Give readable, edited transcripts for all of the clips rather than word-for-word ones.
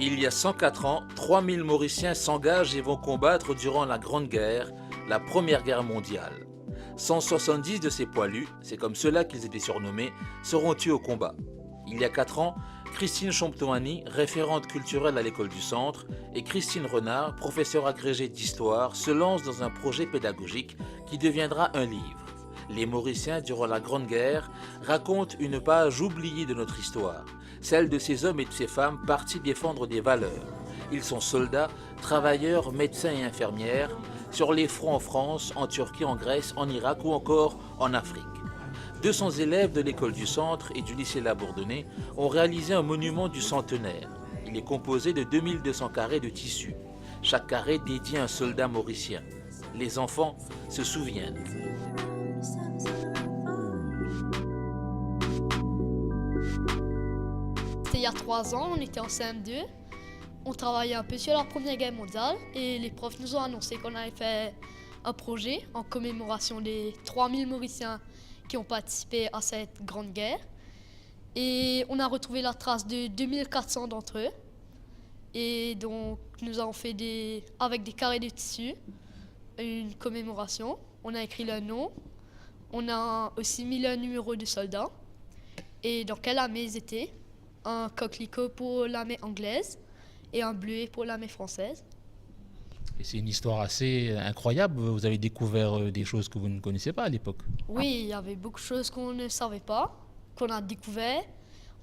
Il y a 104 ans, 3000 Mauriciens s'engagent et vont combattre durant la Grande Guerre, la Première Guerre mondiale. 170 de ces poilus, c'est comme cela qu'ils étaient surnommés, seront tués au combat. Il y a 4 ans, Christine Champtoani, référente culturelle à l'école du Centre, et Christine Renard, professeure agrégée d'histoire, se lancent dans un projet pédagogique qui deviendra un livre. Les Mauriciens, durant la Grande Guerre, racontent une page oubliée de notre histoire, celle de ces hommes et de ces femmes partis défendre des valeurs. Ils sont soldats, travailleurs, médecins et infirmières, sur les fronts en France, en Turquie, en Grèce, en Irak ou encore en Afrique. 200 élèves de l'école du Centre et du lycée Labourdonnais ont réalisé un monument du centenaire. Il est composé de 2200 carrés de tissu, chaque carré dédié à un soldat mauricien. Les enfants se souviennent. C'était il y a 3 ans, on était en CM2. On travaillait un peu sur la Première Guerre mondiale et les profs nous ont annoncé qu'on avait fait un projet en commémoration des 3000 Mauriciens qui ont participé à cette grande guerre. Et on a retrouvé la trace de 2400 d'entre eux. Et donc nous avons fait avec des carrés de tissu une commémoration. On a écrit leur nom. On a aussi mis leur numéro de soldat et dans quelle armée ils étaient. Un coquelicot pour l'armée anglaise et un bleuet pour l'armée française. Et c'est une histoire assez incroyable. Vous avez découvert des choses que vous ne connaissiez pas à l'époque. Oui, il y avait beaucoup de choses qu'on ne savait pas, qu'on a découvert.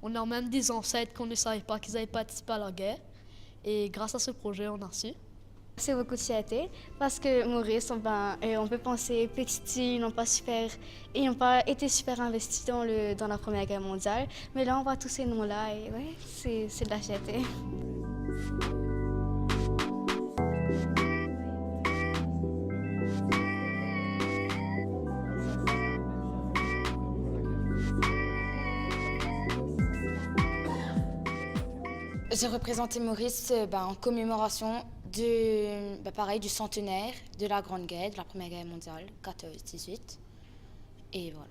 On a même des ancêtres qu'on ne savait pas qu'ils avaient participé à la guerre. Et grâce à ce projet, on a su. C'est beaucoup de fierté parce que Maurice, on peut penser petits, ils n'ont pas été super investis dans la Première Guerre mondiale. Mais là, on voit tous ces noms-là et ouais, c'est de la fierté. J'ai représenté Maurice en commémoration du centenaire de la Grande Guerre, de la Première Guerre mondiale, 14-18. Et voilà.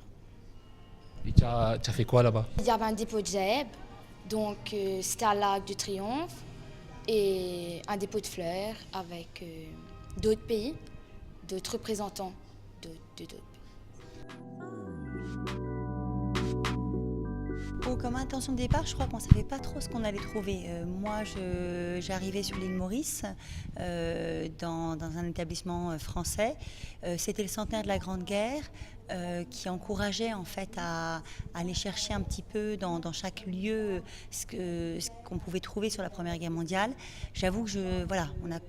Et tu as fait quoi là-bas? Il y avait un dépôt de gerbes, donc c'était à l'Arc du Triomphe, et un dépôt de fleurs avec d'autres pays, d'autres représentants d'autres pays. Comme intention de départ, je crois qu'on ne savait pas trop ce qu'on allait trouver. Moi, j'arrivais sur l'île Maurice, dans un établissement français. C'était le centenaire de la Grande Guerre qui encourageait en fait à aller chercher un petit peu dans chaque lieu ce qu'on pouvait trouver sur la Première Guerre mondiale. J'avoue que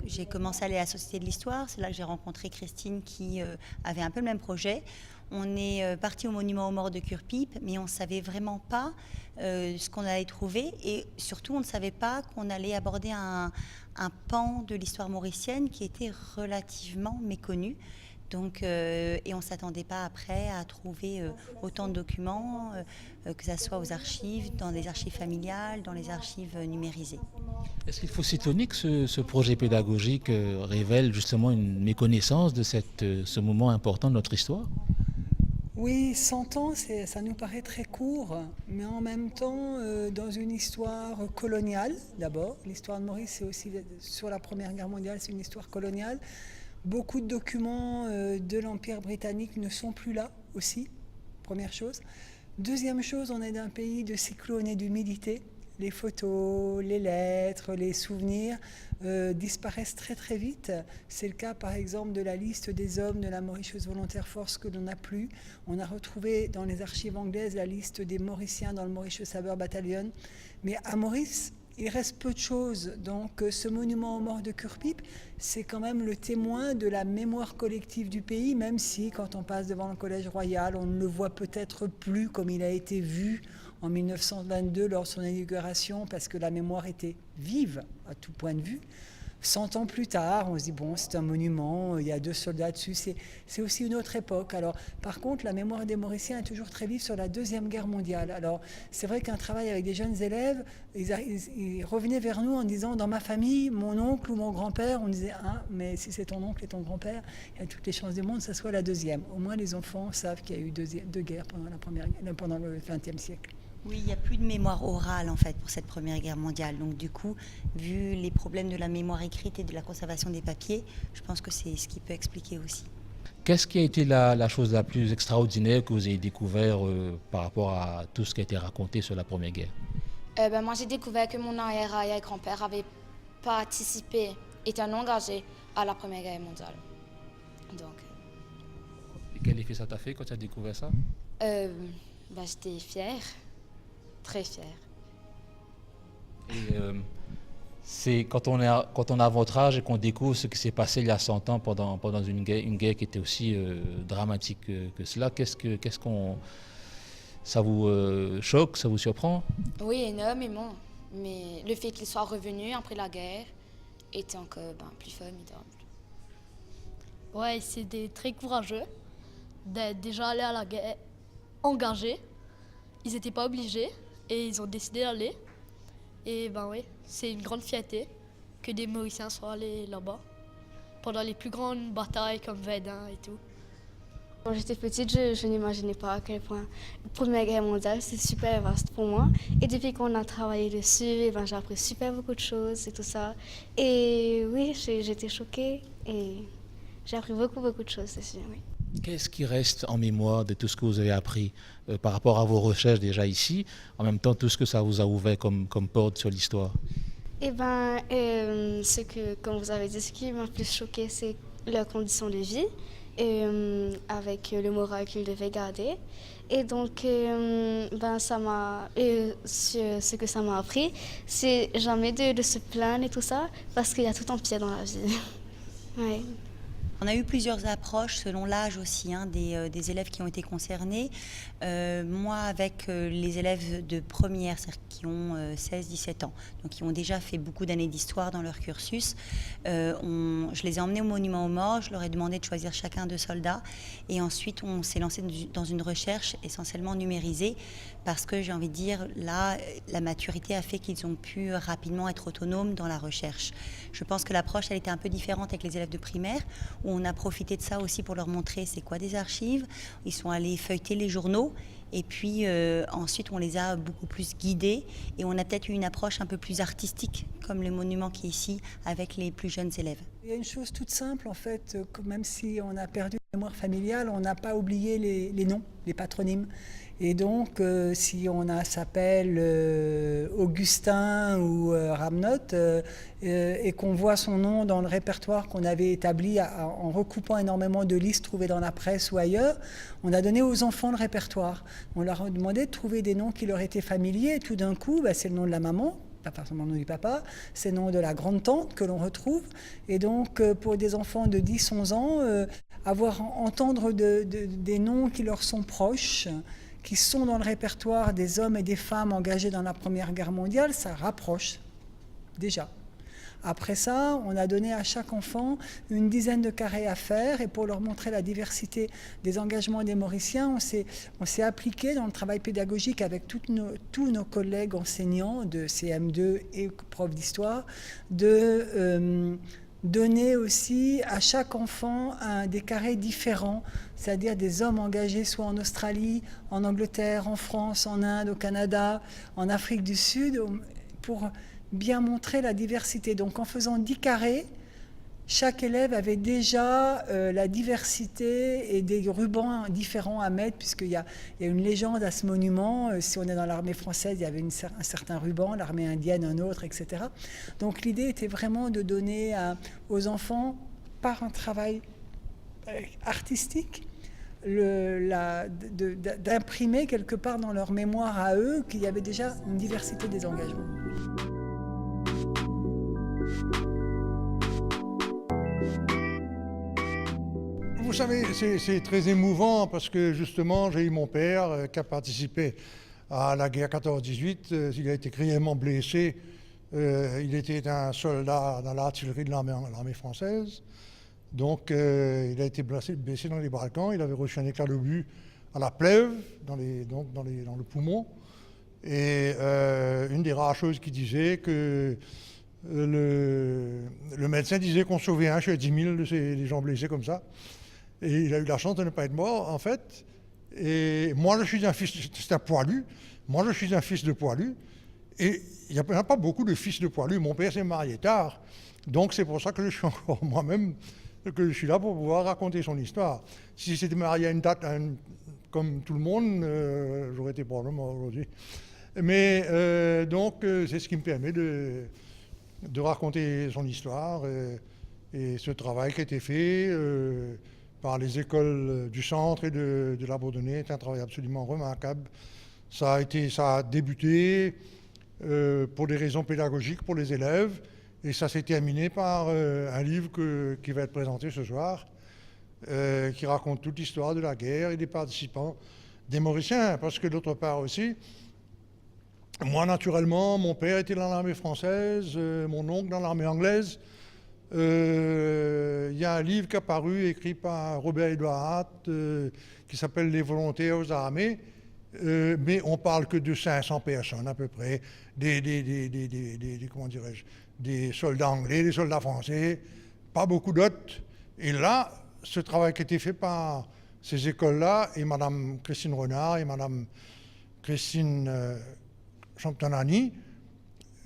j'ai commencé à aller à la Société de l'Histoire. C'est là que j'ai rencontré Christine qui avait un peu le même projet. On est parti au monument aux morts de Cure-Pipe, mais on ne savait vraiment pas ce qu'on allait trouver. Et surtout, on ne savait pas qu'on allait aborder un pan de l'histoire mauricienne qui était relativement méconnu. Donc, et on ne s'attendait pas après à trouver autant de documents, que ce soit aux archives, dans les archives familiales, dans les archives numérisées. Est-ce qu'il faut s'étonner que ce projet pédagogique révèle justement une méconnaissance de ce moment important de notre histoire ? Oui, 100 ans, ça nous paraît très court, mais en même temps, dans une histoire coloniale, d'abord, l'histoire de Maurice, c'est aussi sur la Première Guerre mondiale, c'est une histoire coloniale. Beaucoup de documents de l'Empire britannique ne sont plus là aussi, première chose. Deuxième chose, on est d'un pays de cyclone et d'humidité. Les photos, les lettres, les souvenirs disparaissent très très vite. C'est le cas par exemple de la liste des hommes de la Mauritius Volunteer Force que l'on n'a plus. On a retrouvé dans les archives anglaises la liste des Mauriciens dans le Mauritius Sabre Battalion. Mais à Maurice, il reste peu de choses. Donc ce monument aux morts de Cure-Pipe, c'est quand même le témoin de la mémoire collective du pays, même si quand on passe devant le Collège Royal, on ne le voit peut-être plus comme il a été vu en 1922 lors de son inauguration, parce que la mémoire était vive à tout point de vue. 100 ans plus tard, on se dit, bon, c'est un monument, il y a 2 soldats dessus, c'est aussi une autre époque. Alors, par contre, la mémoire des Mauriciens est toujours très vive sur la Deuxième Guerre mondiale. Alors, c'est vrai qu'un travail avec des jeunes élèves, ils revenaient vers nous en disant, dans ma famille, mon oncle ou mon grand-père, on disait, mais si c'est ton oncle et ton grand-père, il y a toutes les chances du monde que ça soit la deuxième. Au moins, les enfants savent qu'il y a eu deux guerres pendant le XXe siècle. Oui, il n'y a plus de mémoire orale en fait pour cette Première Guerre mondiale. Donc du coup, vu les problèmes de la mémoire écrite et de la conservation des papiers, je pense que c'est ce qui peut expliquer aussi. Qu'est-ce qui a été la chose la plus extraordinaire que vous avez découvert par rapport à tout ce qui a été raconté sur la Première Guerre? Moi, j'ai découvert que mon arrière-grand-père avait participé, était engagé à la Première Guerre mondiale. Donc, Et quel effet ça t'a fait quand tu as découvert ça? j'étais fière, très fière. Et c'est quand on a votre âge et qu'on découvre ce qui s'est passé il y a 100 ans pendant une guerre qui était aussi dramatique que cela, ça vous choque, ça vous surprend? Oui, énormément. Mais le fait qu'il soit revenu après la guerre était encore plus formidable. Ouais, c'était très courageux d'être déjà allé à la guerre engagés. Ils n'étaient pas obligés et ils ont décidé d'aller. Et oui, c'est une grande fierté que des Mauriciens soient allés là-bas pendant les plus grandes batailles comme Verdun et tout. Quand j'étais petite, je n'imaginais pas à quel point la Première Guerre mondiale, c'est super vaste pour moi. Et depuis qu'on a travaillé dessus, j'ai appris super beaucoup de choses et tout ça. Et oui, j'étais choquée et j'ai appris beaucoup de choses dessus, oui. Qu'est-ce qui reste en mémoire de tout ce que vous avez appris par rapport à vos recherches déjà ici, en même temps tout ce que ça vous a ouvert comme porte sur l'histoire? Ce que, comme vous avez dit, ce qui m'a le plus choqué, c'est leurs conditions de vie, avec le moral qu'ils devaient garder. Et donc, ce que ça m'a appris, c'est jamais de se plaindre et tout ça, parce qu'il y a tout en pied dans la vie. Ouais. On a eu plusieurs approches selon l'âge aussi des élèves qui ont été concernés. Moi, avec les élèves de première, c'est-à-dire qui ont 16-17 ans, donc qui ont déjà fait beaucoup d'années d'histoire dans leur cursus, je les ai emmenés au Monument aux Morts, je leur ai demandé de choisir chacun 2 soldats. Et ensuite, on s'est lancé dans une recherche essentiellement numérisée, parce que j'ai envie de dire, là, la maturité a fait qu'ils ont pu rapidement être autonomes dans la recherche. Je pense que l'approche, elle était un peu différente avec les élèves de primaire, où on a profité de ça aussi pour leur montrer c'est quoi des archives. Ils sont allés feuilleter les journaux et puis ensuite on les a beaucoup plus guidés et on a peut-être eu une approche un peu plus artistique comme le monument qui est ici avec les plus jeunes élèves. Il y a une chose toute simple en fait, que même si on a perdu la mémoire familiale, on n'a pas oublié les noms, les patronymes. Et donc, si on s'appelle Augustin ou Ramnot et qu'on voit son nom dans le répertoire qu'on avait établi en recoupant énormément de listes trouvées dans la presse ou ailleurs, on a donné aux enfants le répertoire. On leur a demandé de trouver des noms qui leur étaient familiers. Et tout d'un coup, c'est le nom de la maman, pas forcément le nom du papa, c'est le nom de la grande-tante que l'on retrouve. Et donc, pour des enfants de 10-11 ans, entendre des noms qui leur sont proches, qui sont dans le répertoire des hommes et des femmes engagés dans la Première Guerre mondiale, ça rapproche déjà. Après ça, on a donné à chaque enfant une dizaine de carrés à faire, et pour leur montrer la diversité des engagements des Mauriciens, on s'est appliqué dans le travail pédagogique avec tous nos collègues enseignants de CM2 et profs d'histoire de donner aussi à chaque enfant des carrés différents, c'est-à-dire des hommes engagés soit en Australie, en Angleterre, en France, en Inde, au Canada, en Afrique du Sud, pour bien montrer la diversité. Donc en faisant 10 carrés, chaque élève avait déjà la diversité et des rubans différents à mettre, puisqu'il y a une légende à ce monument. Si on est dans l'armée française, il y avait un certain ruban, l'armée indienne un autre, etc. Donc l'idée était vraiment de donner aux enfants, par un travail artistique, d'imprimer quelque part dans leur mémoire à eux qu'il y avait déjà une diversité des engagements. Vous savez, c'est très émouvant parce que justement, j'ai eu mon père qui a participé à la guerre 14-18. Il a été grièvement blessé. Il était un soldat dans l'artillerie de l'armée française. Donc, il a été blessé dans les Balkans. Il avait reçu un éclat d'obus à la plèvre, dans le poumon. Et une des rares choses qu'il disait que le médecin disait qu'on sauvait 1 sur 10 000 des gens blessés comme ça. Et il a eu la chance de ne pas être mort, en fait. Et moi, je suis un fils, c'est un poilu, Moi, je suis un fils de poilu, et il n'y a pas beaucoup de fils de poilu. Mon père s'est marié tard, donc c'est pour ça que je suis encore moi-même, que je suis là pour pouvoir raconter son histoire. Si c'était marié à une date, comme tout le monde, j'aurais été probablement aujourd'hui. Mais donc, c'est ce qui me permet de raconter son histoire et ce travail qui a été fait par les écoles du centre et de la Bourdonnais est un travail absolument remarquable. Ça a débuté pour des raisons pédagogiques pour les élèves et ça s'est terminé par un livre qui va être présenté ce soir qui raconte toute l'histoire de la guerre et des participants, des Mauriciens, parce que d'autre part aussi, moi naturellement, mon père était dans l'armée française, mon oncle dans l'armée anglaise. Il y a un livre qui est apparu, écrit par Robert-Édouard Hart, qui s'appelle « Les volontaires aux armées », mais on parle que de 500 personnes à peu près, comment dirais-je, des soldats anglais, des soldats français, pas beaucoup d'autres. Et là, ce travail qui a été fait par ces écoles-là, et Mme Christine Renard et Mme Christine Champtonani,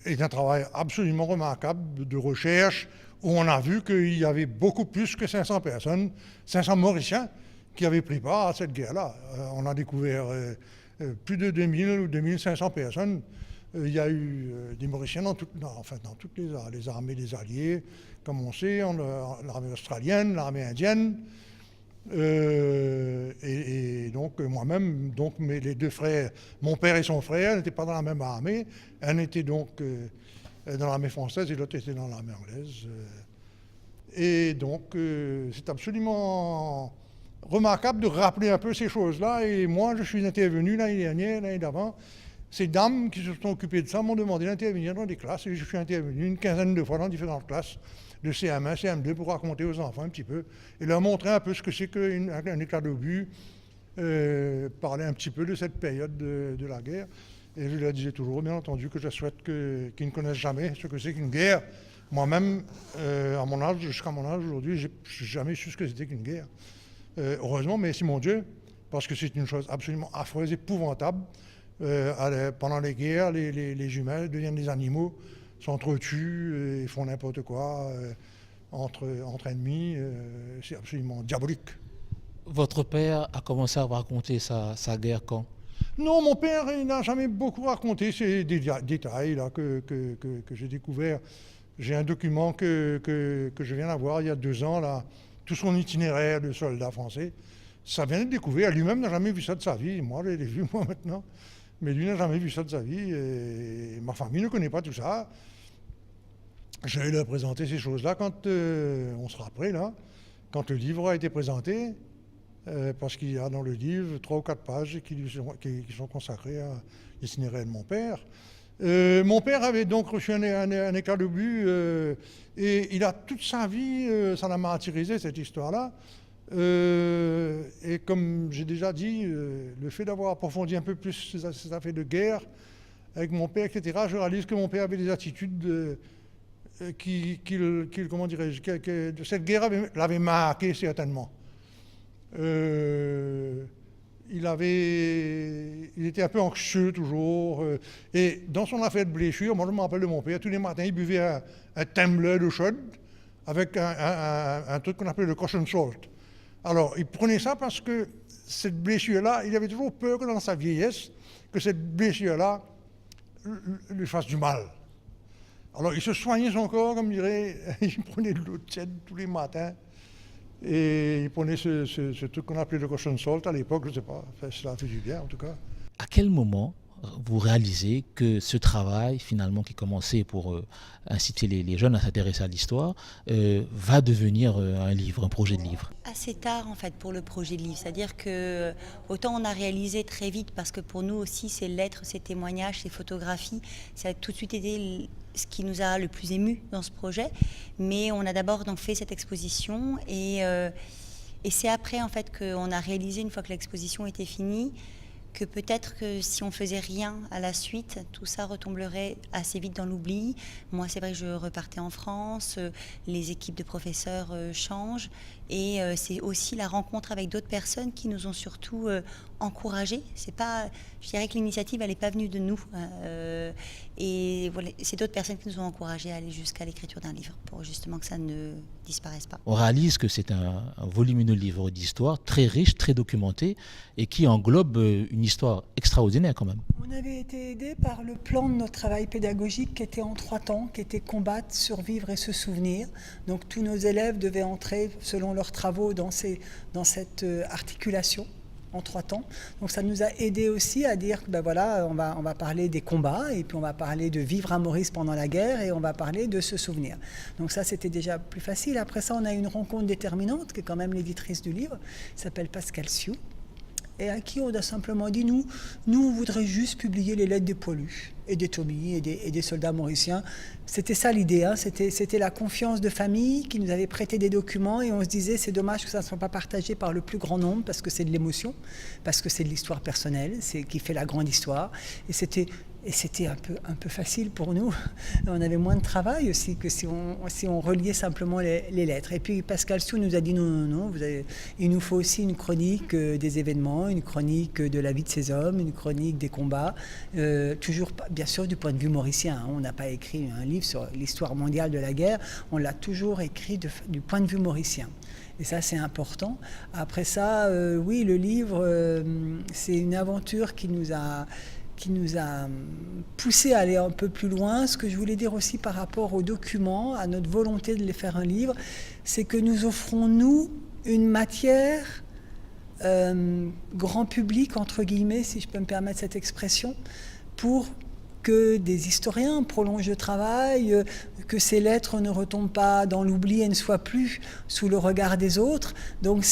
est un travail absolument remarquable de recherche, où on a vu qu'il y avait beaucoup plus que 500 personnes, 500 Mauriciens, qui avaient pris part à cette guerre-là. On a découvert plus de 2000 ou 2500 personnes. Il y a eu des Mauriciens dans toutes les armées des Alliés, comme on sait, l'armée australienne, l'armée indienne. Et donc moi-même, les deux frères, mon père et son frère, n'étaient pas dans la même armée. Un était donc dans l'armée française et l'autre était dans l'armée anglaise. Et donc c'est absolument remarquable de rappeler un peu ces choses-là. Et moi, je suis intervenu l'année dernière, l'année d'avant. Ces dames qui se sont occupées de ça m'ont demandé d'intervenir dans des classes et je suis intervenu une quinzaine de fois dans différentes classes de CM1, CM2 pour raconter aux enfants un petit peu et leur montrer un peu ce que c'est qu'un éclat d'obus, parler un petit peu de cette période de la guerre. Et je leur disais toujours, bien entendu, que je souhaite qu'ils ne connaissent jamais ce que c'est qu'une guerre. Moi-même, jusqu'à mon âge aujourd'hui, je n'ai jamais su ce que c'était qu'une guerre. Heureusement, merci mon Dieu, parce que c'est une chose absolument affreuse, épouvantable. Pendant les guerres, les humains deviennent des animaux, s'entretuent et font n'importe quoi entre ennemis. C'est absolument diabolique. Votre père a commencé à vous raconter sa guerre quand? Non, mon père il n'a jamais beaucoup raconté ces détails là, que j'ai découvert. J'ai un document que je viens d'avoir il y a 2 ans, là, tout son itinéraire de soldat français. Ça vient d'être découvert. Lui-même n'a jamais vu ça de sa vie. Moi, je l'ai vu moi maintenant. Mais lui n'a jamais vu ça de sa vie. Et ma famille ne connaît pas tout ça. Je vais leur présenter ces choses-là quand on sera prêt, là, quand le livre a été présenté, parce qu'il y a dans le livre 3 ou 4 pages qui sont consacrées à l'itinéraire de mon père. Mon père avait donc reçu un éclat d'obus et il a toute sa vie, ça l'a martyrisé cette histoire-là. Et comme j'ai déjà dit, le fait d'avoir approfondi un peu plus ces affaires de guerre avec mon père, etc., je réalise que mon père avait des attitudes comment dirais-je, que cette guerre l'avait marqué certainement. Il était un peu anxieux toujours. Et dans son affaire de blessure, moi je me rappelle de mon père, tous les matins il buvait un tumbler d'eau chaude avec un truc qu'on appelait le caution salt. Alors il prenait ça parce que cette blessure-là, il avait toujours peur que dans sa vieillesse, que cette blessure-là lui fasse du mal. Alors il se soignait son corps, comme dirait, il prenait de l'eau tiède tous les matins. Et il prenait ce truc qu'on appelait le caution salt à l'époque, je ne sais pas, cela a fait du bien en tout cas. À quel moment vous réalisez que ce travail, finalement, qui commençait pour inciter les jeunes à s'intéresser à l'histoire, va devenir un livre, un projet de livre? Assez tard, en fait, pour le projet de livre. C'est-à-dire que autant on a réalisé très vite, parce que pour nous aussi, ces lettres, ces témoignages, ces photographies, ça a tout de suite été ce qui nous a le plus ému dans ce projet. Mais on a d'abord donc fait cette exposition et c'est après, en fait, qu'on a réalisé, une fois que l'exposition était finie, que peut-être que si on faisait rien à la suite, tout ça retomberait assez vite dans l'oubli. Moi, c'est vrai que je repartais en France, les équipes de professeurs changent, et c'est aussi la rencontre avec d'autres personnes qui nous ont surtout encouragé. C'est pas, je dirais que l'initiative, elle n'est pas venue de nous. Et voilà, c'est d'autres personnes qui nous ont encouragés à aller jusqu'à l'écriture d'un livre pour justement que ça ne disparaisse pas. On réalise que c'est un volumineux livre d'histoire, très riche, très documenté, et qui englobe une histoire extraordinaire quand même. On avait été aidé par le plan de notre travail pédagogique qui était en 3 temps, qui était combattre, survivre et se souvenir. Donc tous nos élèves devaient entrer selon leurs travaux dans cette articulation en 3 temps. Donc ça nous a aidé aussi à dire que ben voilà, on va parler des combats et puis on va parler de vivre à Maurice pendant la guerre et on va parler de se souvenir. Donc ça c'était déjà plus facile. Après ça on a eu une rencontre déterminante qui est quand même l'éditrice du livre, qui s'appelle Pascal Sioux, et à qui on a simplement dit nous on voudrait juste publier les lettres des poilus et des Tommy et des soldats mauriciens. C'était ça l'idée, hein. C'était la confiance de famille qui nous avait prêté des documents et on se disait c'est dommage que ça ne soit pas partagé par le plus grand nombre parce que c'est de l'émotion, parce que c'est de l'histoire personnelle, c'est qui fait la grande histoire. Et c'était un peu facile pour nous. On avait moins de travail aussi que si on reliait simplement les lettres. Et puis Pascal Sioux nous a dit non, il nous faut aussi une chronique des événements, une chronique de la vie de ces hommes, une chronique des combats, toujours bien sûr du point de vue mauricien. Hein. On n'a pas écrit un livre sur l'histoire mondiale de la guerre, on l'a toujours écrit du point de vue mauricien. Et ça, c'est important. Après ça, oui, le livre, c'est une aventure qui nous a poussé à aller un peu plus loin. Ce que je voulais dire aussi par rapport aux documents, à notre volonté de les faire un livre, c'est que nous offrons, nous, une matière grand public, entre guillemets, si je peux me permettre cette expression, pour que des historiens prolongent le travail, que ces lettres ne retombent pas dans l'oubli et ne soient plus sous le regard des autres. Donc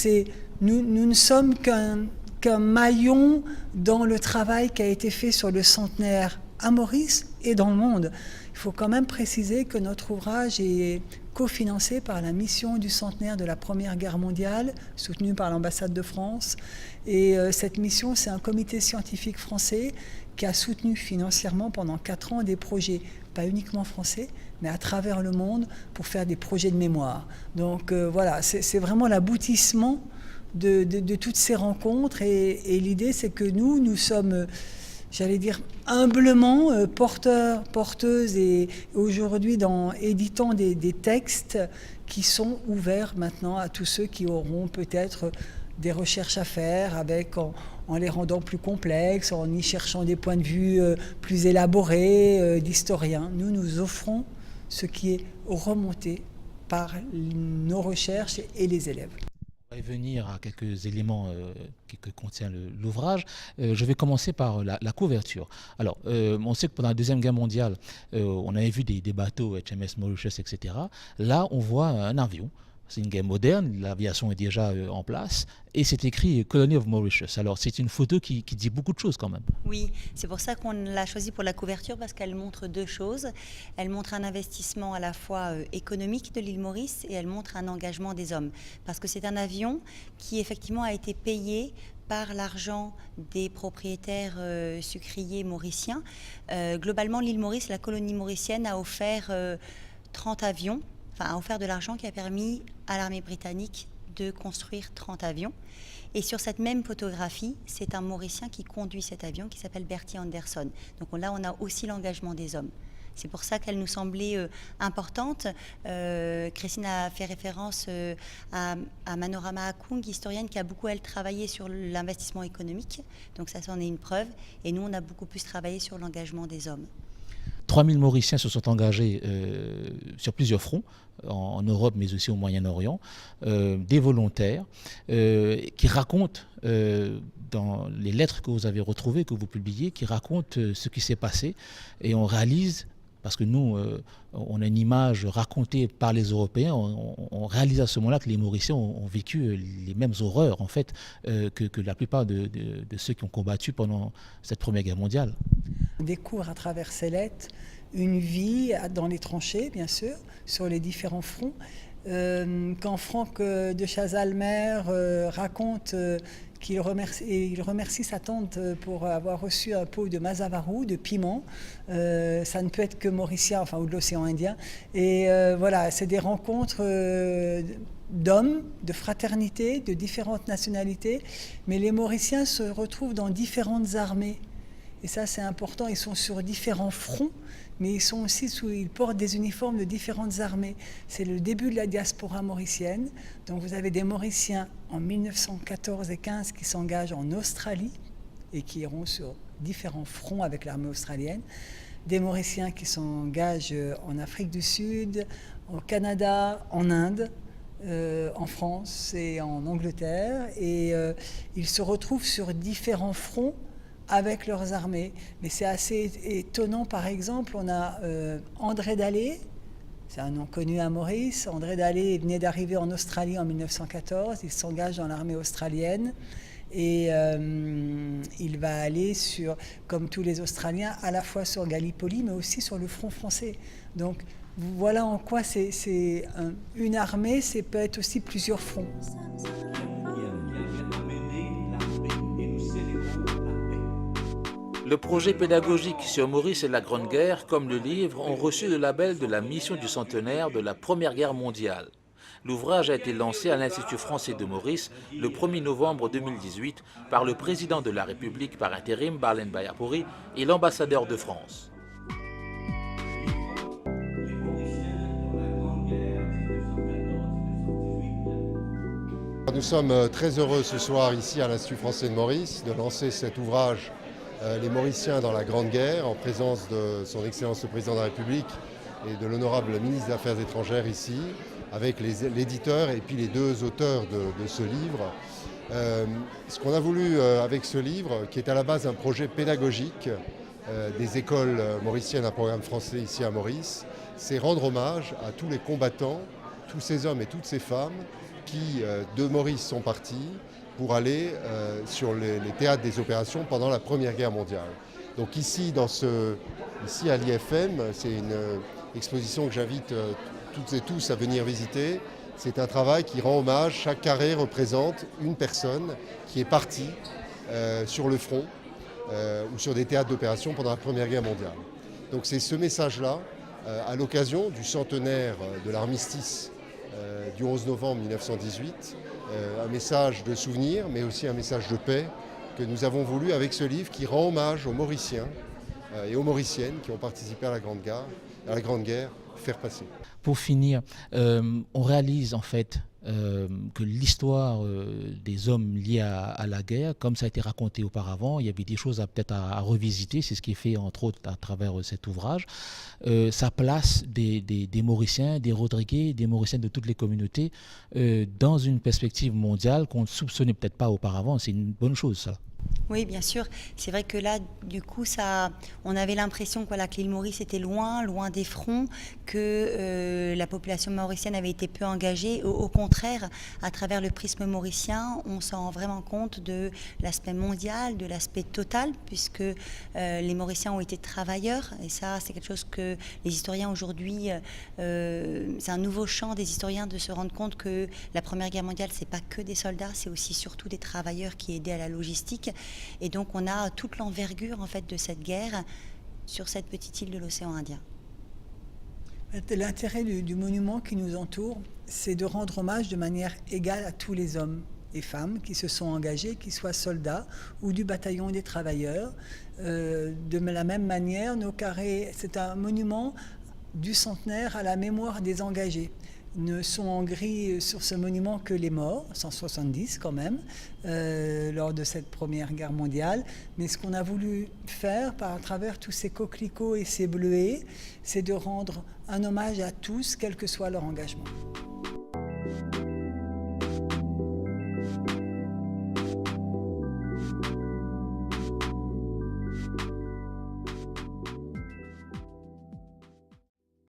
nous ne sommes qu'un maillon dans le travail qui a été fait sur le centenaire à Maurice et dans le monde. Il faut quand même préciser que notre ouvrage est cofinancé par la mission du centenaire de la Première Guerre mondiale, soutenue par l'ambassade de France. Et cette mission, c'est un comité scientifique français qui a soutenu financièrement pendant 4 ans des projets, pas uniquement français, mais à travers le monde, pour faire des projets de mémoire. Donc voilà, c'est vraiment l'aboutissement de toutes ces rencontres et l'idée c'est que nous sommes, j'allais dire humblement, porteuses et aujourd'hui éditant des textes qui sont ouverts maintenant à tous ceux qui auront peut-être des recherches à faire en les rendant plus complexes, en y cherchant des points de vue plus élaborés d'historiens. Nous offrons ce qui est remonté par nos recherches et les élèves. On va y venir à quelques éléments que contient l'ouvrage. Je vais commencer par la couverture. Alors, on sait que pendant la Deuxième Guerre mondiale, on avait vu des bateaux, HMS Mauritius, etc. Là, on voit un avion. C'est une guerre moderne, l'aviation est déjà en place, et c'est écrit Colony of Mauritius. Alors c'est une photo qui dit beaucoup de choses quand même. Oui, c'est pour ça qu'on l'a choisi pour la couverture, parce qu'elle montre 2 choses. Elle montre un investissement à la fois économique de l'île Maurice et elle montre un engagement des hommes. Parce que c'est un avion qui effectivement a été payé par l'argent des propriétaires sucriers mauriciens. Globalement, l'île Maurice, la colonie mauricienne, a offert 30 avions, a offert de l'argent qui a permis à l'armée britannique de construire 30 avions. Et sur cette même photographie, c'est un Mauricien qui conduit cet avion qui s'appelle Bertie Anderson. Donc là, on a aussi l'engagement des hommes. C'est pour ça qu'elle nous semblait importante. Christine a fait référence à Manorama Akung, historienne qui a beaucoup, elle, travaillé sur l'investissement économique. Donc ça, c'en est une preuve. Et nous, on a beaucoup plus travaillé sur l'engagement des hommes. 3000 Mauriciens se sont engagés sur plusieurs fronts, en Europe mais aussi au Moyen-Orient, des volontaires qui racontent, dans les lettres que vous avez retrouvées, que vous publiez, qui racontent ce qui s'est passé. Et on réalise, parce que nous, on a une image racontée par les Européens, on réalise à ce moment-là que les Mauriciens ont vécu les mêmes horreurs, en fait, que la plupart de ceux qui ont combattu pendant cette Première Guerre mondiale. On découvre à travers ces lettres une vie dans les tranchées, bien sûr, sur les différents fronts. Quand Franck de Chazalmer raconte il remercie sa tante pour avoir reçu un pot de mazavaru, de piment. Ça ne peut être que mauricien, enfin, ou de l'océan Indien. Et voilà, c'est des rencontres d'hommes, de fraternité, de différentes nationalités. Mais les Mauriciens se retrouvent dans différentes armées. Et ça, c'est important. Ils sont sur différents fronts, mais ils portent des uniformes de différentes armées. C'est le début de la diaspora mauricienne. Donc vous avez des Mauriciens en 1914 et 15 qui s'engagent en Australie et qui iront sur différents fronts avec l'armée australienne. Des Mauriciens qui s'engagent en Afrique du Sud, au Canada, en Inde, en France et en Angleterre. Et ils se retrouvent sur différents fronts avec leurs armées. Mais c'est assez étonnant, par exemple, on a André Dallé, c'est un nom connu à Maurice. André Dallé venait d'arriver en Australie en 1914, il s'engage dans l'armée australienne et il va aller comme tous les Australiens, à la fois sur Gallipoli, mais aussi sur le front français. Donc voilà en quoi une armée, c'est peut être aussi plusieurs fronts. Le projet pédagogique sur Maurice et la Grande Guerre, comme le livre, ont reçu le label de la mission du centenaire de la Première Guerre mondiale. L'ouvrage a été lancé à l'Institut français de Maurice le 1er novembre 2018 par le président de la République par intérim, Barlen Bayapuri, et l'ambassadeur de France. Nous sommes très heureux ce soir ici à l'Institut français de Maurice de lancer cet ouvrage Les Mauriciens dans la Grande Guerre, en présence de son Excellence le Président de la République et de l'honorable ministre des Affaires étrangères ici, avec l'éditeur et puis les deux auteurs de ce livre. Ce qu'on a voulu avec ce livre, qui est à la base un projet pédagogique des écoles mauriciennes à programme français ici à Maurice, c'est rendre hommage à tous les combattants, tous ces hommes et toutes ces femmes qui, de Maurice, sont partis pour aller sur les théâtres des opérations pendant la Première Guerre mondiale. Donc ici à l'IFM, c'est une exposition que j'invite toutes et tous à venir visiter. C'est un travail qui rend hommage, chaque carré représente une personne qui est partie sur le front ou sur des théâtres d'opérations pendant la Première Guerre mondiale. Donc c'est ce message-là, à l'occasion du centenaire de l'armistice du 11 novembre 1918, un message de souvenir, mais aussi un message de paix que nous avons voulu, avec ce livre, qui rend hommage aux Mauriciens et aux Mauriciennes qui ont participé à la Grande Guerre, faire passer. Pour finir, on réalise en fait que l'histoire des hommes liés à la guerre, comme ça a été raconté auparavant, il y avait des choses peut-être à revisiter, c'est ce qui est fait entre autres à travers cet ouvrage. Ça place des Mauriciens, des Rodriguais, des Mauriciens de toutes les communautés dans une perspective mondiale qu'on ne soupçonnait peut-être pas auparavant. C'est une bonne chose, ça. Oui, bien sûr. C'est vrai que là, du coup, on avait l'impression que l'île Maurice était loin des fronts, que la population mauricienne avait été peu engagée. Au contraire, à travers le prisme mauricien, on s'en rend vraiment compte de l'aspect mondial, de l'aspect total, puisque les Mauriciens ont été travailleurs. Et ça, c'est quelque chose que les historiens aujourd'hui, c'est un nouveau champ des historiens de se rendre compte que la Première Guerre mondiale, c'est pas que des soldats, c'est aussi surtout des travailleurs qui aidaient à la logistique. Et donc on a toute l'envergure en fait de cette guerre sur cette petite île de l'océan Indien. L'intérêt du monument qui nous entoure, c'est de rendre hommage de manière égale à tous les hommes et femmes qui se sont engagés, qu'ils soient soldats ou du bataillon des travailleurs. De la même manière, nos carrés, c'est un monument du centenaire à la mémoire des engagés. Ne sont en gris sur ce monument que les morts, 170 quand même, lors de cette Première Guerre mondiale. Mais ce qu'on a voulu faire à travers tous ces coquelicots et ces bleuets, c'est de rendre un hommage à tous, quel que soit leur engagement.